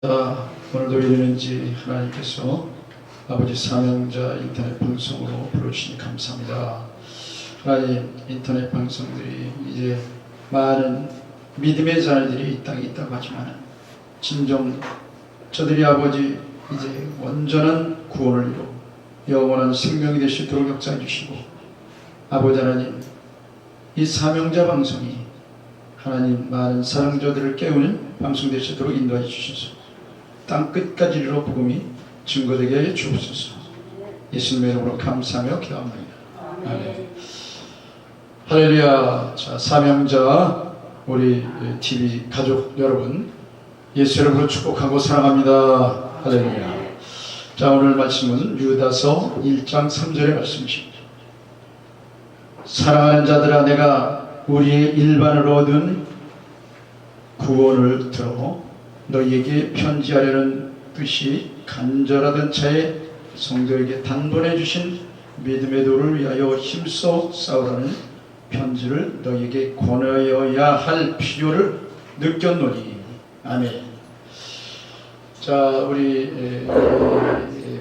오늘도 이르는지 하나님께서 아버지 사명자 인터넷 방송으로 불러주시니 감사합니다. 하나님, 인터넷 방송들이 이제 많은 믿음의 자녀들이 이 땅에 있다고 하지만 진정 저들이 아버지 이제 온전한 구원을 이루고 영원한 생명이 되시도록 역사해 주시고, 아버지 하나님, 이 사명자 방송이 하나님 많은 사랑자들을 깨우는 방송 되시도록 인도해 주셔서 땅 끝까지 이르러 복음이 증거되게 해 주옵소서. 예수님의 이름으로 감사하며 기도합니다. 아멘. 할렐루야. 자, 사명자 우리 TV 가족 여러분, 예수 이름으로 축복하고 사랑합니다. 할렐루야. 자, 오늘 말씀은 유다서 1장 3절의 말씀이십니다. 사랑하는 자들아, 내가 우리의 일반으로 얻은 구원을 들어 너희에게 편지하려는 뜻이 간절하던 차에 성도에게 단번해 주신 믿음의 도를 위하여 힘써 싸우라는 편지를 너희에게 권하여야 할 필요를 느꼈노니. 아멘. 자, 우리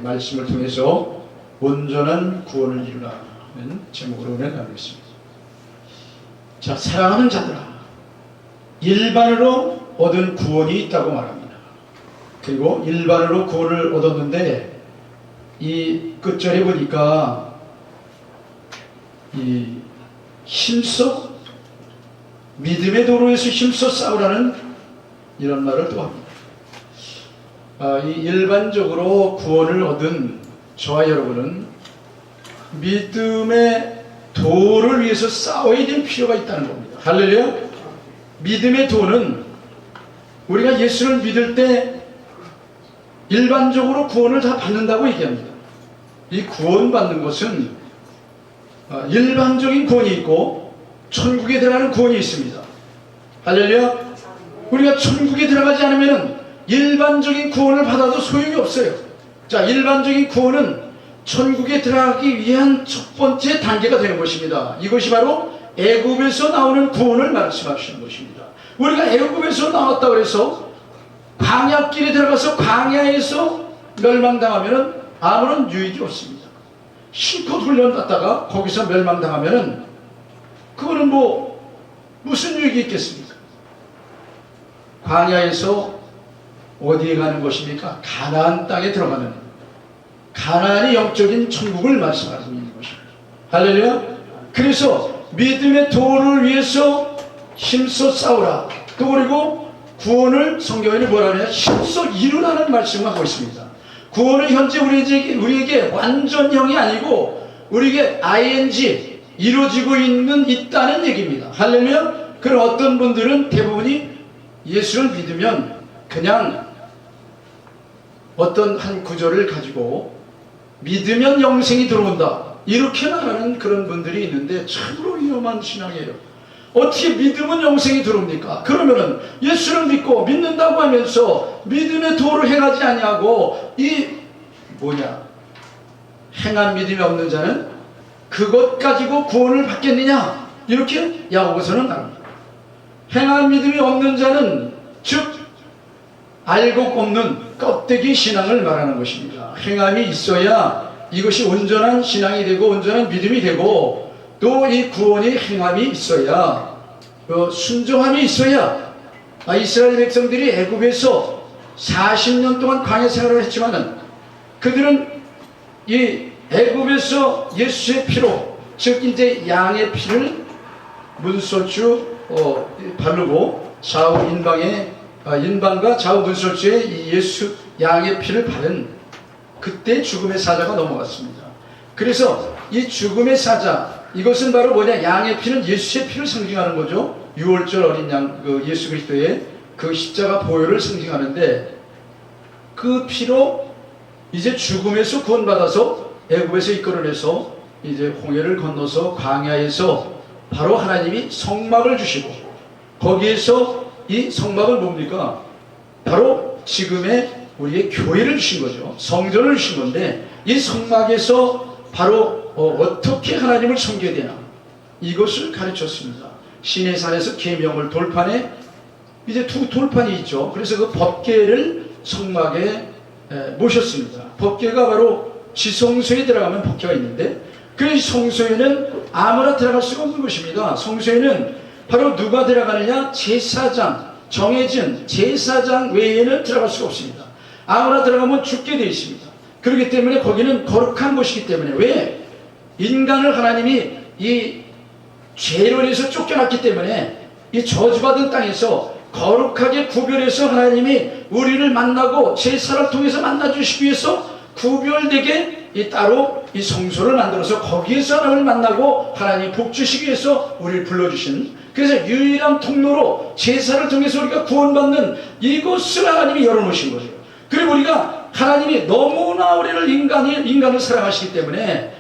말씀을 통해서 온전한 구원을 이루라는 제목으로 은혜 나누겠습니다. 자, 사랑하는 자들아, 일반으로 얻은 구원이 있다고 말합니다. 그리고 일반으로 구원을 얻었는데 이 끝절에 보니까 이 힘써 믿음의 도로에서 힘써 싸우라는 이런 말을 또 합니다. 이 일반적으로 구원을 얻은 저와 여러분은 믿음의 도를 위해서 싸워야 될 필요가 있다는 겁니다. 할렐루야. 믿음의 도는 우리가 예수를 믿을 때 일반적으로 구원을 다 받는다고 얘기합니다. 이 구원받는 것은 일반적인 구원이 있고 천국에 들어가는 구원이 있습니다. 할렐루야. 우리가 천국에 들어가지 않으면 일반적인 구원을 받아도 소용이 없어요. 자, 일반적인 구원은 천국에 들어가기 위한 첫 번째 단계가 되는 것입니다. 이것이 바로 애굽에서 나오는 구원을 말씀하시는 것입니다. 우리가 애굽에서 나왔다고 해서 광야길에 들어가서 광야에서 멸망당하면 아무런 유익이 없습니다. 실컷 훈련받다가 거기서 멸망당하면 그거는 무슨 유익이 있겠습니까? 광야에서 어디에 가는 것입니까? 가나안 땅에 들어가는, 가나안이 영적인 천국을 말씀하고 있는 것입니다. 할렐루야. 그래서 믿음의 도를 위해서 힘써 싸우라. 또 그리고 구원을 성경에는 뭐라 하냐, 힘써 이루라는 말씀을 하고 있습니다. 구원은 현재 우리에게 완전형이 아니고 우리에게 ing 이루어지고 있다는 얘기입니다. 할렐루야. 그런 어떤 분들은 대부분이 예수를 믿으면 그냥 어떤 한 구절을 가지고 믿으면 영생이 들어온다, 이렇게 말하는 그런 분들이 있는데 참으로 위험한 신앙이에요. 어떻게 믿으면 영생이 들어옵니까? 그러면은 예수를 믿고 믿는다고 하면서 믿음의 도를 행하지 아니하고 행한 믿음이 없는 자는 그것 가지고 구원을 받겠느냐, 이렇게 야고보서는 말합니다. 행한 믿음이 없는 자는 즉 알고 없는 껍데기 신앙을 말하는 것입니다. 행함이 있어야 이것이 온전한 신앙이 되고 온전한 믿음이 되고, 또 이 구원의 행함이 있어야, 순종함이 있어야. 이스라엘 백성들이 애굽에서 40년 동안 광야 생활을 했지만은 그들은 이 애굽에서 예수의 피로, 즉 이제 양의 피를 문소주 바르고 좌우 인방과 좌우 문소주에 이 예수 양의 피를 바른 그때 죽음의 사자가 넘어갔습니다. 그래서 이 죽음의 사자, 이것은 바로 양의 피는 예수의 피를 상징하는 거죠. 6월절 어린 양, 예수 그리스도의 그 십자가 보혈을 상징하는데, 그 피로 이제 죽음에서 구원받아서 애굽에서 이끌어내서 이제 홍해를 건너서 광야에서 바로 하나님이 성막을 주시고, 거기에서 이 성막은 뭡니까? 바로 지금의 우리의 교회를 주신 거죠. 성전을 주신 건데, 이 성막에서 바로 어떻게 하나님을 섬겨야 되나, 이것을 가르쳤습니다. 시내산에서 계명을 돌판에 이제 두 돌판이 있죠. 그래서 그 법궤를 성막에 모셨습니다. 법궤가 바로 지성소에 들어가면 법궤가 있는데, 그 성소에는 아무나 들어갈 수가 없는 것입니다. 성소에는 바로 누가 들어가느냐? 제사장, 정해진 제사장 외에는 들어갈 수가 없습니다. 아무나 들어가면 죽게 되어 있습니다. 그렇기 때문에 거기는 거룩한 곳이기 때문에, 왜? 인간을 하나님이 이 죄로 인해서 쫓겨났기 때문에 이 저주받은 땅에서 거룩하게 구별해서 하나님이 우리를 만나고 제사를 통해서 만나주시기 위해서 구별되게 따로 이 성소를 만들어서 거기에서 하나님을 만나고 하나님 복 주시기 위해서 우리를 불러주신, 그래서 유일한 통로로 제사를 통해서 우리가 구원받는 이곳을 하나님이 열어놓으신 거죠. 그리고 우리가 하나님이 너무나 우리를 인간을 사랑하시기 때문에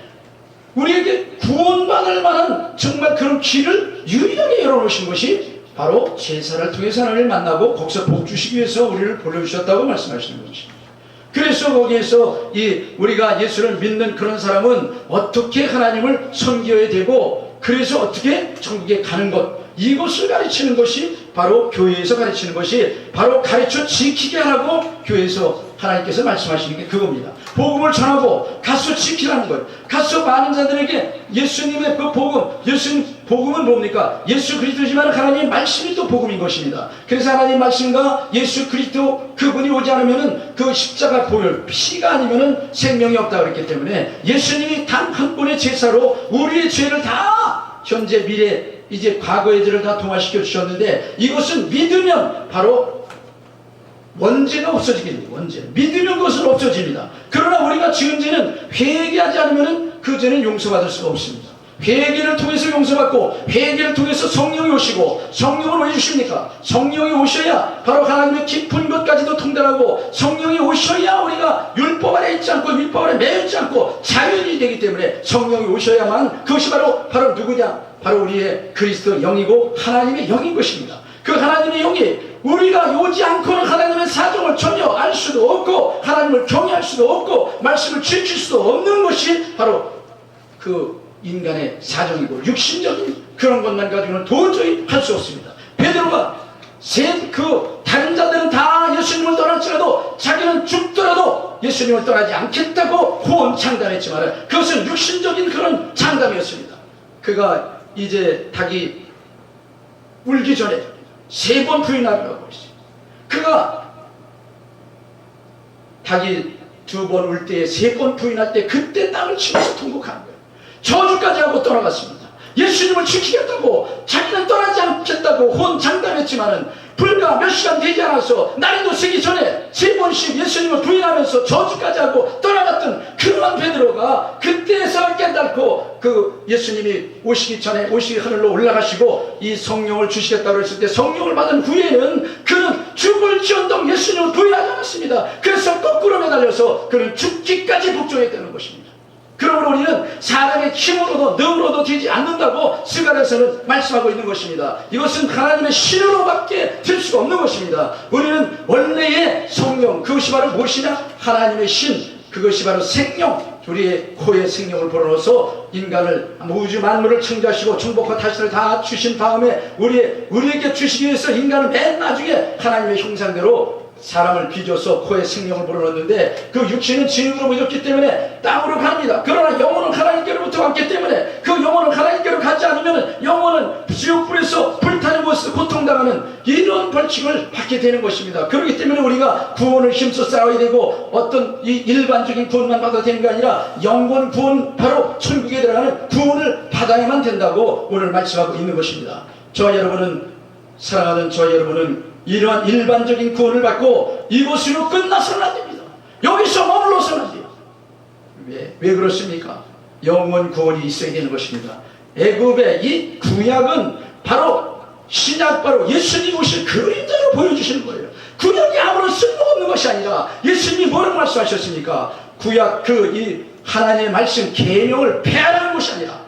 우리에게 구원받을 만한 정말 그런 길을 유일하게 열어놓으신 것이 바로 제사를 통해서 하나님을 만나고 거기서 복 주시기 위해서 우리를 불러주셨다고 말씀하시는 것입니다. 그래서 거기에서 우리가 예수를 믿는 그런 사람은 어떻게 하나님을 섬겨야 되고, 그래서 어떻게 천국에 가는 것, 이것을 가르치는 것이 바로 교회에서 가르치는 것이 바로 가르쳐 지키게 하라고 교회에서 하나님께서 말씀하시는 게 그겁니다. 복음을 전하고 가서 지키라는 거예요. 가서 많은 자들에게 예수님의 그 복음, 복음은 뭡니까? 예수 그리스도지만 하나님의 말씀이 또 복음인 것입니다. 그래서 하나님 말씀과 예수 그리스도 그분이 오지 않으면은 그 십자가 보혈 피가 아니면은 생명이 없다 그랬기 때문에 예수님이 단 한 분의 제사로 우리의 죄를 다 현재 미래 이제 과거의 죄를 다 동화시켜 주셨는데, 이것은 믿으면 바로 원죄가 없어지게 됩니다. 원죄. 믿으면 그것은 없어집니다. 그러나 우리가 지은 죄는 회개하지 않으면 그 죄는 용서받을 수가 없습니다. 회개를 통해서 용서받고, 회개를 통해서 성령이 오시고, 성령을 왜 주십니까? 성령이 오셔야 바로 하나님의 깊은 것까지도 통달하고, 성령이 오셔야 우리가 율법 아래 있지 않고 율법 아래 매여 있지 않고 자연이 되기 때문에 성령이 오셔야만, 그것이 바로 누구냐? 바로 우리의 그리스도 영이고 하나님의 영인 것입니다. 그 하나님의 영이 우리가 오지 않고는 하나님의 사정을 전혀 알 수도 없고, 하나님을 경외할 수도 없고, 말씀을 지킬 수도 없는 것이 바로 그 인간의 사정이고, 육신적인 그런 것만 가지고는 도저히 할 수 없습니다. 베드로가 다른 자들은 다 예수님을 떠날지라도 자기는 죽더라도 예수님을 떠나지 않겠다고 구원 장담했지만, 그것은 육신적인 그런 장담이었습니다. 그가 이제 닭이 울기 전에 3번 부인하라고 했어요. 그가 닭이 2번 울 때 3번 부인할 때 그때 땅을 치면서 통곡하는 거예요. 저주까지 하고 떠나갔습니다. 예수님을 지키겠다고, 자기는 떠나지 않겠다고 혼 장담했지만은 불과 몇 시간 되지 않아서 날이도 새기 전에 3번씩 예수님을 부인하면서 저주까지 하고 떠나갔던 그러한 베드로가 그때서 깨닫고, 그 예수님이 오시기 전에 하늘로 올라가시고 이 성령을 주시겠다고 했을 때 성령을 받은 후에는 그는 죽을지언정 예수님을 부인하지 않았습니다. 그래서 거꾸로 매달려서 그는 죽기까지 복종해야 되는 것입니다. 그러므로 우리는 사람의 힘으로도 능으로도 되지 않는다고 스가랴서는 말씀하고 있는 것입니다. 이것은 하나님의 신으로밖에 될 수가 없는 것입니다. 우리는 원래의 성령, 그것이 바로 무엇이냐? 하나님의 신, 그것이 바로 생명, 우리의 코에 생명을 불어넣어서 인간을, 우주 만물을 창조하시고 정복과 다스를 다 주신 다음에 우리에게 주시기 위해서 인간을 맨 나중에 하나님의 형상대로 사람을 빚어서 코에 생명을 불어넣었는데, 그 육신은 지음으로 묻었기 때문에 땅으로 갑니다. 그러나 영혼은 하나님께로부터 왔기 때문에 그 영혼은 하나님께로 가지 않으면 영혼은 지옥불에서 불타는 곳에서 고통당하는 이런 벌칙을 받게 되는 것입니다. 그렇기 때문에 우리가 구원을 힘써 싸워야 되고, 어떤 이 일반적인 구원만 받아야 되는 게 아니라 영원 구원, 바로 천국에 들어가는 구원을 받아야만 된다고 오늘 말씀하고 있는 것입니다. 사랑하는 저 여러분은 이러한 일반적인 구원을 받고 이곳으로 끝나서는 안 됩니다. 여기서 머물러서는 안 돼요. 왜 그렇습니까? 영원 구원이 있어야 되는 것입니다. 애굽의 이 구약은 바로 신약, 바로 예수님 오실 그림자로 보여주시는 거예요. 구약이 아무런 쓸모없는 것이 아니라 예수님이 뭐라고 말씀하셨습니까? 구약 이 하나님의 말씀 계명을 폐하라는 것이 아니라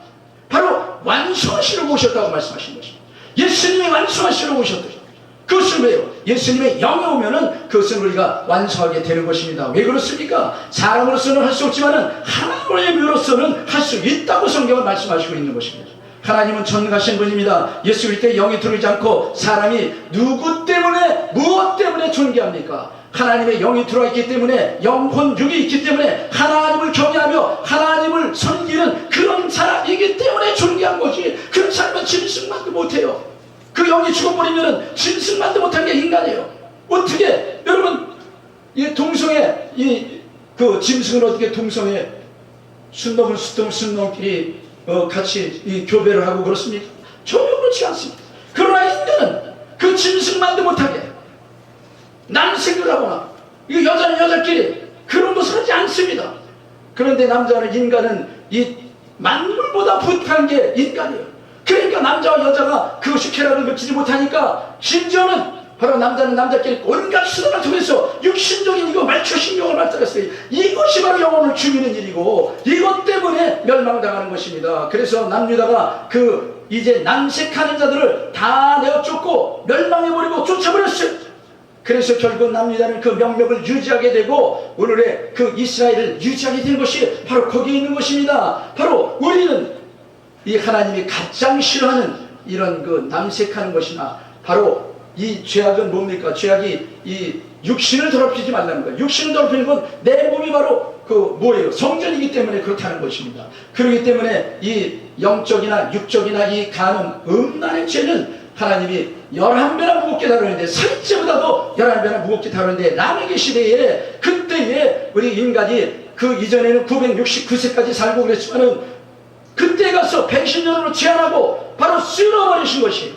바로 완성하시려고 오셨다고 말씀하신 것입니다. 예수님이 완성하시려고 오셨다. 그것은 왜요? 예수님의 영이 오면은 그것은 우리가 완성하게 되는 것입니다. 왜 그렇습니까? 사람으로서는 할 수 없지만은 하나님으로서는 할 수 있다고 성경은 말씀하시고 있는 것입니다. 하나님은 전능하신 분입니다. 예수 그리스도의 영이 들어오지 않고 사람이 누구 때문에, 무엇 때문에 존귀합니까? 하나님의 영이 들어와 있기 때문에, 영혼 육이 있기 때문에 하나님을 경외하며 하나님을 섬기는 그런 사람이기 때문에 존귀한 것이, 그런 사람은 짐승만도 못해요. 그 영이 죽어버리면 짐승만도 못한 게 인간이에요. 어떻게 여러분 이 동성애, 그 짐승을 어떻게 동성애 순놈은 순놈끼리 같이 이 교배를 하고 그렇습니까? 전혀 그렇지 않습니다. 그러나 인간은 그 짐승만도 못하게 남색을 하거나 이 여자는 여자끼리 그런 것을 하지 않습니다. 그런데 남자는, 인간은 이 만물보다 부탁한 게 인간이에요. 그러니까 남자와 여자가 그것이 쾌락을 느끼지 못하니까, 심지어는 바로 남자는 남자끼리 온갖 수단을 통해서 육신적인 이거 말초신경을 발달했어요. 이것이 바로 영혼을 죽이는 일이고, 이것 때문에 멸망당하는 것입니다. 그래서 남유다가 그 이제 남색하는 자들을 다 내어 쫓고 멸망해버리고 쫓아버렸어요. 그래서 결국 남유다는 그 명맥을 유지하게 되고 오늘의 그 이스라엘을 유지하게 된 것이 바로 거기에 있는 것입니다. 바로 우리는 이 하나님이 가장 싫어하는 이런 그 남색하는 것이나, 바로 이 죄악은 뭡니까? 죄악이 이 육신을 더럽히지 말라는 거예요. 육신을 더럽히는 건 내 몸이 바로 그 뭐예요? 성전이기 때문에 그렇다는 것입니다. 그렇기 때문에 이 영적이나 육적이나 이 간음, 음란의 죄는 하나님이 11배나 무겁게 다루는데, 살인죄보다도 11배나 무겁게 다루는데, 라멕의 시대에, 그때에 우리 인간이 그 이전에는 969세까지 살고 그랬지만은 그때 가서 110년으로 제한하고 바로 쓸어버리신 것이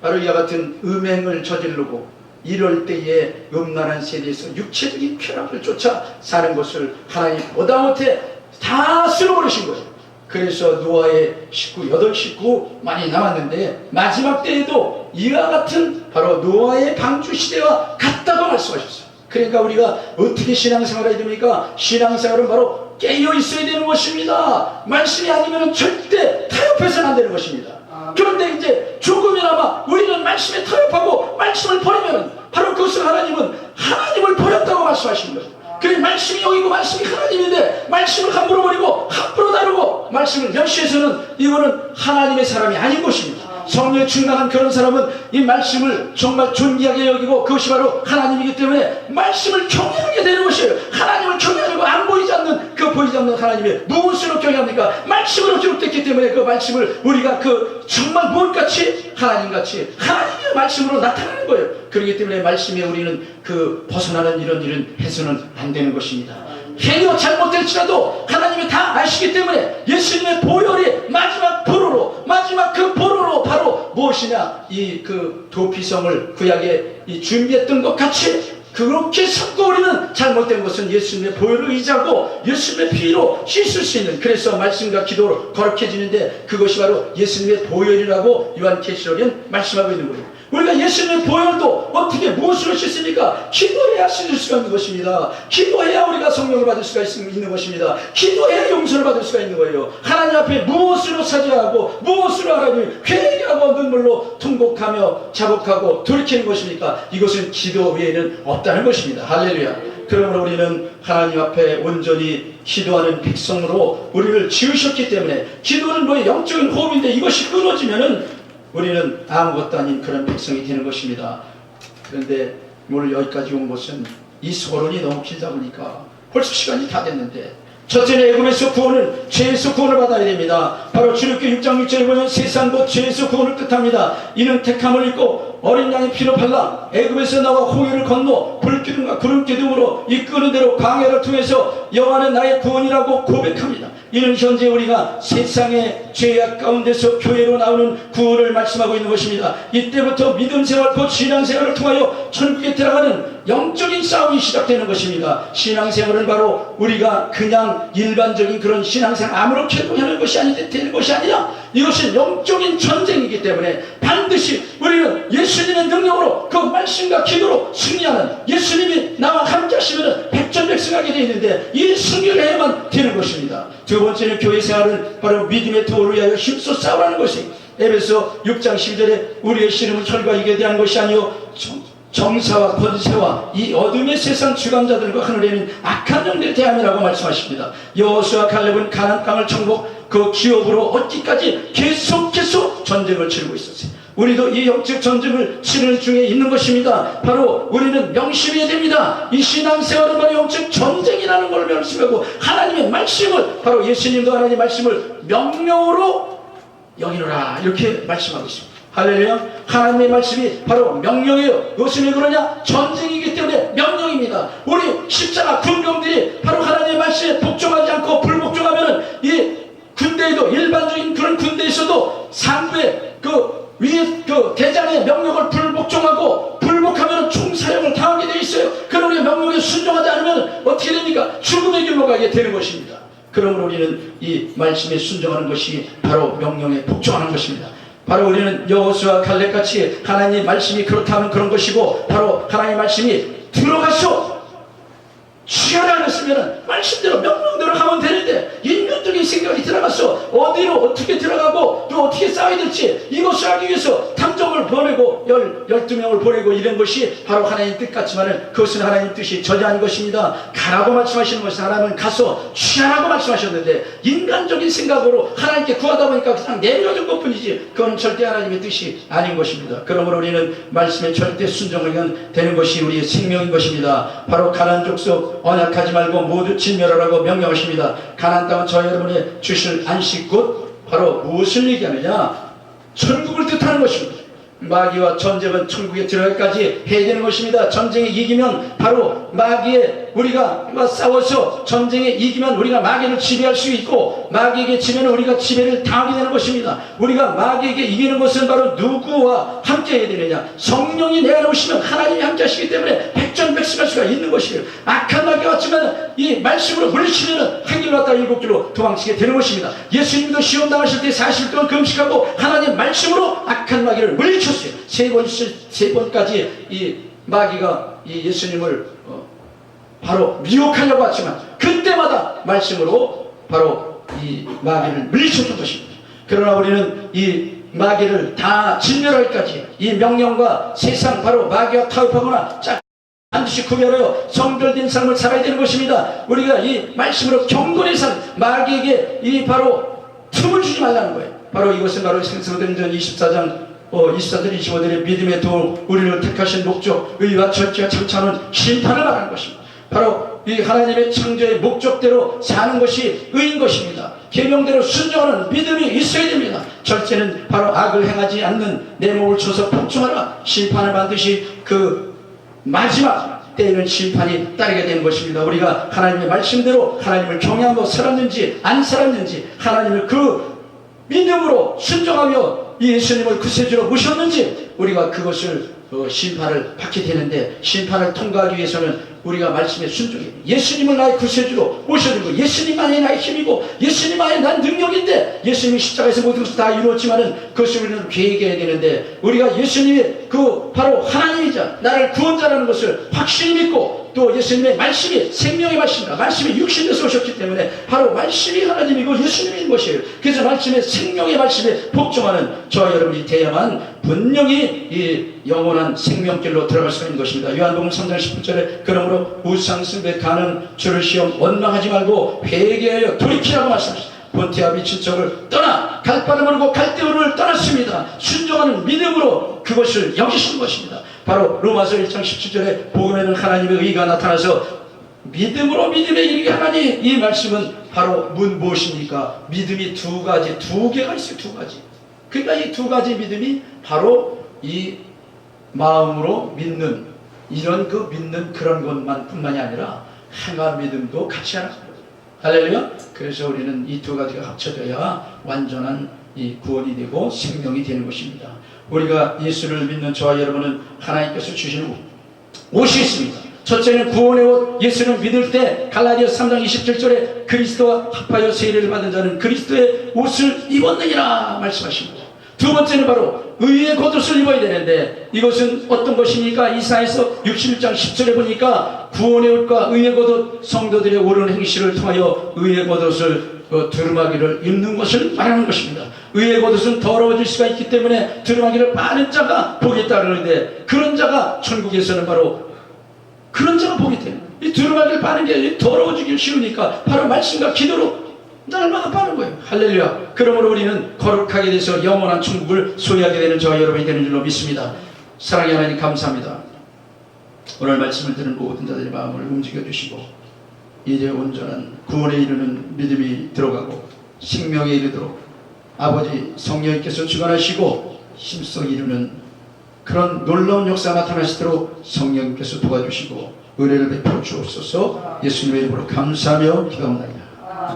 바로 이와 같은 음행을 저지르고 이럴 때에 음란한 세대에서 육체적인 쾌락을 쫓아 사는 것을 하나님 보다 못해 다 쓸어버리신 거예요. 그래서 노아의 식구 8식구 많이 남았는데, 마지막 때에도 이와 같은 바로 노아의 방주 시대와 같다고 말씀하셨어요. 그러니까 우리가 어떻게 신앙생활을 해야 됩니까? 신앙생활은 바로 깨어 있어야 되는 것입니다. 말씀이 아니면 절대 타협해서는 안 되는 것입니다. 그런데 이제 조금이나마 우리는 말씀에 타협하고 말씀을 버리면 바로 그것을 하나님을 버렸다고 말씀하시는 거예요. 그래, 말씀이 여기고 말씀이 하나님인데 말씀을 함부로 버리고 함부로 다루고 말씀을 멸시해서는 이거는 하나님의 사람이 아닌 것입니다. 성령에 충만한 그런 사람은 이 말씀을 정말 존귀하게 여기고 그것이 바로 하나님이기 때문에 말씀을 경외하게 되는 것이에요. 하나님을 경외하려고 안 보이지 않는, 그 보이지 않는 하나님의 무엇으로 경외합니까? 말씀으로 기록됐기 때문에 그 말씀을 우리가 그 정말 무엇같이 하나님같이 하나님의 말씀으로 나타나는 거예요. 그렇기 때문에 말씀에 우리는 그 벗어나는 이런 일은 해서는 안 되는 것입니다. 행위가 잘못될지라도 하나님이 다 아시기 때문에 예수님의 보혈이 마지막 그 보로로 바로 무엇이냐, 이 그 도피성을 구약에 이 준비했던 것 같이 그렇게 삼고 우리는 잘못된 것은 예수님의 보혈을 의지하고 예수님의 피로 씻을 수 있는, 그래서 말씀과 기도로 거룩해지는데 그것이 바로 예수님의 보혈이라고 요한계시록엔 말씀하고 있는 거예요. 우리가 예수님의 보혈도 어떻게 무엇으로 씻습니까? 기도해야 씻을 수가 있는 것입니다. 기도해야 우리가 성령을 받을 수가 있는 것입니다. 기도해야 용서를 받을 수가 있는 거예요. 하나님 앞에 무엇으로 사죄하고 무엇으로 하나님 회개하고 눈물로 통곡하며 자복하고 돌이키는 것입니까? 이것은 기도 외에는 없다는 것입니다. 할렐루야. 그러므로 우리는 하나님 앞에 온전히 기도하는 백성으로 우리를 지으셨기 때문에, 기도는 뭐 영적인 호흡인데 이것이 끊어지면은 우리는 아무것도 아닌 그런 백성이 되는 것입니다. 그런데 오늘 여기까지 온 것은 이 서론이 너무 길다 보니까 벌써 시간이 다 됐는데, 첫째는 애굽에서 구원을, 죄에서 구원을 받아야 됩니다. 바로 출애굽기 6장 6절에 보면 세상 곧 죄에서 구원을 뜻합니다. 이는 택함을 입고 어린 양의 피로 발라 애굽에서 나와 홍해를 건너 불기둥과 구름기둥으로 이끄는 대로 광야를 통해서 여호와는 나의 구원이라고 고백합니다. 이는 현재 우리가 세상의 죄악 가운데서 교회로 나오는 구원을 말씀하고 있는 것입니다. 이때부터 믿음 생활 곧 신앙생활을 통하여 천국에 들어가는 영적인 싸움이 시작되는 것입니다. 신앙생활은 바로 우리가 그냥 일반적인 그런 신앙생활 아무렇게도 하는 것이 되는 것이 아니라 이것은 영적인 전쟁이기 때문에 반드시 우리는 예수님의 능력으로 그 말씀과 기도로 승리하는, 예수님이 나와 함께 하시면 백전백승하게 되어 있는데 이 승리를 해야만 되는 것입니다. 두 번째는 교회 생활은 바로 믿음의 도를 위하여 힘써 싸우라는 것이, 에베소 6장 12절에 우리의 씨름은 혈과 육에 대한 것이 아니요 정사와 권세와 이 어둠의 세상 주관자들과 하늘에 있는 악한 영들에 대함이라고 말씀하십니다. 여호수아 갈렙은 가나안 땅을 정복 그 기업으로 얻기까지 계속 전쟁을 치르고 있었어요. 우리도 이 영적 전쟁을 치르는 중에 있는 것입니다. 바로 우리는 명심해야 됩니다. 이 신앙생활은 바로 영적 전쟁이라는 걸 명심하고 하나님의 말씀을, 바로 예수님도 하나님의 말씀을 명령으로 여기노라 이렇게 말씀하고 있습니다. 할렐루야. 하나님의 말씀이 바로 명령이에요. 이것은 왜 그러냐? 전쟁이기 때문에 명령입니다. 우리 십자가 군병들이 바로 하나님의 말씀에 복종하지 않고 불복종하면 이 군대에도, 일반적인 그런 군대에서도 상부의 그 위에 그 대장의 명령을 불복종하고 불복하면 총사형을 당하게 되어 있어요. 그런 우리가 명령에 순종하지 않으면 어떻게 됩니까? 죽음의 길로 가게 되는 것입니다. 그러므로 우리는 이 말씀에 순종하는 것이 바로 명령에 복종하는 것입니다. 바로 우리는 여호수아 갈렙같이 하나님의 말씀이 그렇다면 그런 것이고, 바로 하나님의 말씀이 들어가서 취하라 그랬으면 말씀대로 명령대로 하면 되는데, 인간적인 생각이 들어가서 어디로 어떻게 들어가고 또 어떻게 싸워야 될지 이것을 하기 위해서 탐정을 보내고 12명을 보내고 이런 것이 바로 하나님 뜻 같지만은 그것은 하나님 뜻이 전혀 아닌 것입니다. 가라고 말씀하시는 것은 하나님은 가서 취하라고 말씀하셨는데, 인간적인 생각으로 하나님께 구하다 보니까 그냥 내려준 것 뿐이지 그건 절대 하나님의 뜻이 아닌 것입니다. 그러므로 우리는 말씀에 절대 순종하면 되는 것이 우리의 생명인 것입니다. 바로 가나안 족속 언약하지 말고 모두 진멸하라고 명령하십니다. 가나안 땅은 저 여러분의 주실 안식 곧 바로 무엇을 얘기하느냐? 천국을 뜻하는 것입니다. 마귀와 전쟁은 천국에 들어가기까지 해야 되는 것입니다. 전쟁에 이기면 바로 마귀에 우리가 싸워서 전쟁에 이기면 우리가 마귀를 지배할 수 있고, 마귀에게 지면 우리가 지배를 당하게 되는 것입니다. 우리가 마귀에게 이기는 것은 바로 누구와 함께 해야 되느냐? 성령이 내 안에 오시면 하나님이 함께 하시기 때문에 백전백승할 수가 있는 것이에요. 악한 마귀가 왔지만 이 말씀으로 물리치면 한 길로 왔다 7길로 도망치게 되는 것입니다. 예수님도 시험 당하실 때 40일 동안 금식하고 하나님 말씀으로 악한 마귀를 물리쳤어요. 세 번까지 이 마귀가 이 예수님을 바로 미혹하려고 하지만 그때마다 말씀으로 바로 이 마귀를 물리쳤던 것입니다. 그러나 우리는 이 마귀를 다 진멸하기까지 이 명령과 세상 바로 마귀와 타협하거나 반드시 구별하여 성별된 삶을 살아야 되는 것입니다. 우리가 이 말씀으로 경건의 삶, 마귀에게 이 바로 틈을 주지 말라는 거예요. 바로 이것은 바로 생수된 24장 24절 25절의 믿음의 도 우리를 택하신 목적, 의와 절제와 참차는 심판을 말하는 것입니다. 바로 이 하나님의 창조의 목적대로 사는 것이 의인 것입니다. 계명대로 순종하는 믿음이 있어야 됩니다. 절제는 바로 악을 행하지 않는 내 몸을 쳐서 복종하라. 심판을 반드시 그 마지막 때에는 심판이 따르게 되는 것입니다. 우리가 하나님의 말씀대로 하나님을 경외하고 살았는지 안 살았는지, 하나님을 그 믿음으로 순종하며 예수님을 구세주로 모셨는지, 우리가 그것을 심판을 받게 되는데, 심판을 통과하기 위해서는 우리가 말씀에 순종해 예수님을 나의 구세주로 모셔야 되고, 예수님만이 나의 힘이고 예수님만이 난 능력인데, 예수님이 십자가에서 모든 것을 다 이루었지만은 그것을 우리는 회개해야 되는데, 우리가 예수님의 그 바로 하나님이자 나를 구원자라는 것을 확실히 믿고, 또 예수님의 말씀이 생명의 말씀이다. 말씀이 육신에서 오셨기 때문에 바로 말씀이 하나님이고 예수님인 것이에요. 그래서 말씀의 생명의 말씀에 복종하는 저와 여러분이 돼야만 분명히 이 영원한 생명길로 들어갈 수 있는 것입니다. 요한복음 3장 19절에 그러므로 우상 숭배하는 주를 시험 원망하지 말고 회개하여 돌이키라고 말씀하셨습니다. 본태와 미친 척을 떠나 갈바를 모르고 갈대우를 떠났습니다. 순종하는 믿음으로 그것을 여기시는 것입니다. 바로 로마서 1장 17절에 복음에는 하나님의 의가 나타나서 믿음으로 믿음에 이르게 하나니, 이 말씀은 바로 무엇입니까? 믿음이 두 개가 있어요. 두 가지. 그러니까 이 두 가지 믿음이 바로 이 마음으로 믿는, 이런 그 믿는 그런 것만 뿐만이 아니라 행한 믿음도 같이 하는 거예요. 할렐루야. 그래서 우리는 이 두 가지가 합쳐져야 완전한 이 구원이 되고 생명이 되는 것입니다. 우리가 예수를 믿는 저와 여러분은 하나님께서 주시는 옷이 있습니다. 첫째는 구원의 옷, 예수를 믿을 때 갈라디아서 3장 27절에 그리스도와 합하여 세례를 받은 자는 그리스도의 옷을 입었느니라 말씀하십니다. 두 번째는 바로 의의 겉옷을 입어야 되는데, 이것은 어떤 것입니까? 이사야서 61장 10절에 보니까 구원의 옷과 의의 겉옷, 성도들의 옳은 행실을 통하여 의의 겉옷을 두루마기를 입는 것을 말하는 것입니다. 의의 겉옷은 더러워질 수가 있기 때문에 두루마기를 빠는 자가 복이 있다 그러는데, 그런 자가 천국에서는 바로 그런 자가 복이 돼요. 이 두루마기를 빠는 게 더러워지기 쉬우니까 바로 말씀과 기도로 날마다 빠른 거예요. 할렐루야. 그러므로 우리는 거룩하게 돼서 영원한 천국을 소유하게 되는 저와 여러분이 되는 줄로 믿습니다. 사랑의 하나님 감사합니다. 오늘 말씀을 들은 모든 자들의 마음을 움직여 주시고 이제 온전한 구원에 이르는 믿음이 들어가고 생명에 이르도록 아버지 성령님께서 주관하시고 힘써 이루는 그런 놀라운 역사 나타나시도록 성령님께서 도와주시고 은혜를 베풀어 주옵소서. 예수님의 이름으로 감사하며 기도합니다.